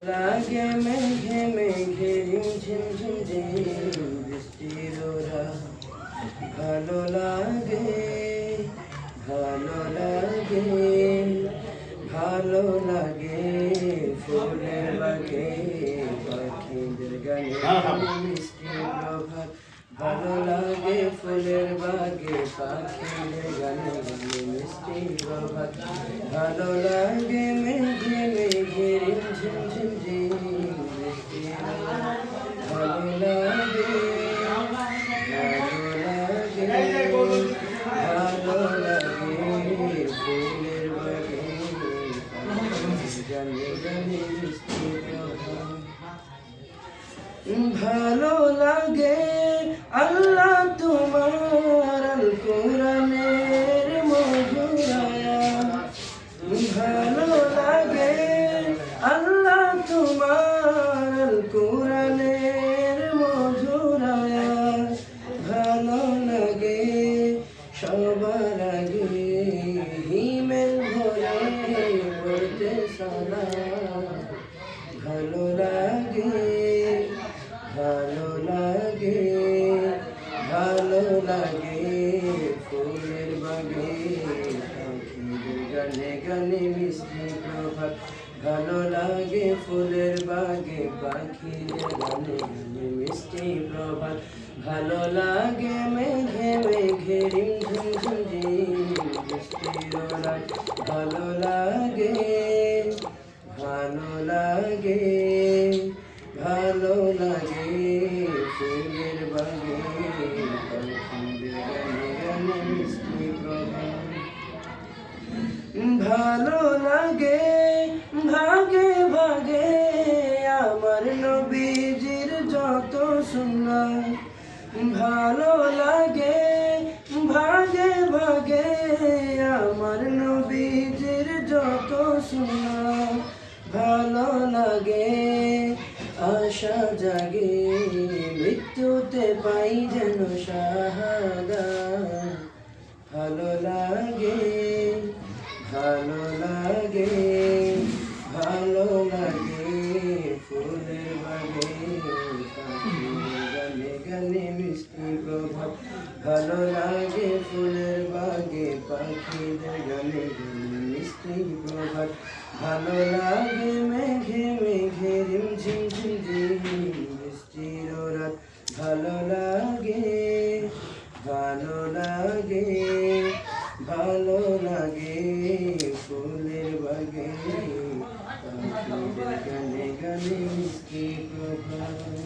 লাগে মেঘে মেঘে ঝিম ঝিম ঝিম বৃষ্টির ওরা ভালো লাগে ভালো লাগে ভালো লাগে ফুলের বাগে পাখিদের গানে মিষ্টি প্রভাত ভালো লাগে ফুলের বাগে পাখিদের গানে গানে মিষ্টি প্রভাত ভালো লাগে মেঘে মেঘে ঝিম ঝিম ঝিম বৃষ্টি ভালো লাগে ভালো লাগে ভালো লাগে ফুলের বাগে গানে গানে মিষ্টি প্রভাত ভালো লাগে আল্লাহ তোমার আল কোরআনের মধুরায়া ভালো লাগে আল্লাহ তোমার আল কোরআনের মধুরায়া ভালো লাগে সবার আগে হিমেল ভরে পড়তে সালাম ভালো লাগে ভালো লাগে ভালো লাগে ফুলের বাগে পাখিদের গানে গানে মিষ্টি প্রভাত ভালো লাগে ফুলের বাগে পাখিদের গানে গানে মিষ্টি প্রভাত ভালো লাগে মেঘে মেঘে রিম ঝিম ঝিম ঝিম বৃষ্টির রাত ভালো লাগে ভালো লাগে ভালো লাগে ফুলের বাগে পাখিদের গানে গানে মিষ্টি প্রভাত ভালো লাগে ভাগে ভাগে আমার নবীজির যত সুন্নাত ভালো লাগে ভাগে ভাগে আমার নবীজির যত সুন্নাত ভালো লাগে আশা জাগে মৃত্যুতে পাই যেন শাহাদাত ভালো লাগে ভালো লাগে ভালো লাগে ফুলের বাগে গানে গানে মিষ্টি প্রভাত ভালো লাগে ফুলের বাগে পাখিদের গানে গানে মিষ্টি প্রভাত ভালো লাগে মেঘে মেঘে রিম ঝিম ঝিম ঝিম বৃষ্টির রাত ভালো লাগে ভালো লাগে ভালো লাগে ফুলের বাগে পাখিদের গানে গানে মিষ্টি প্রভাত।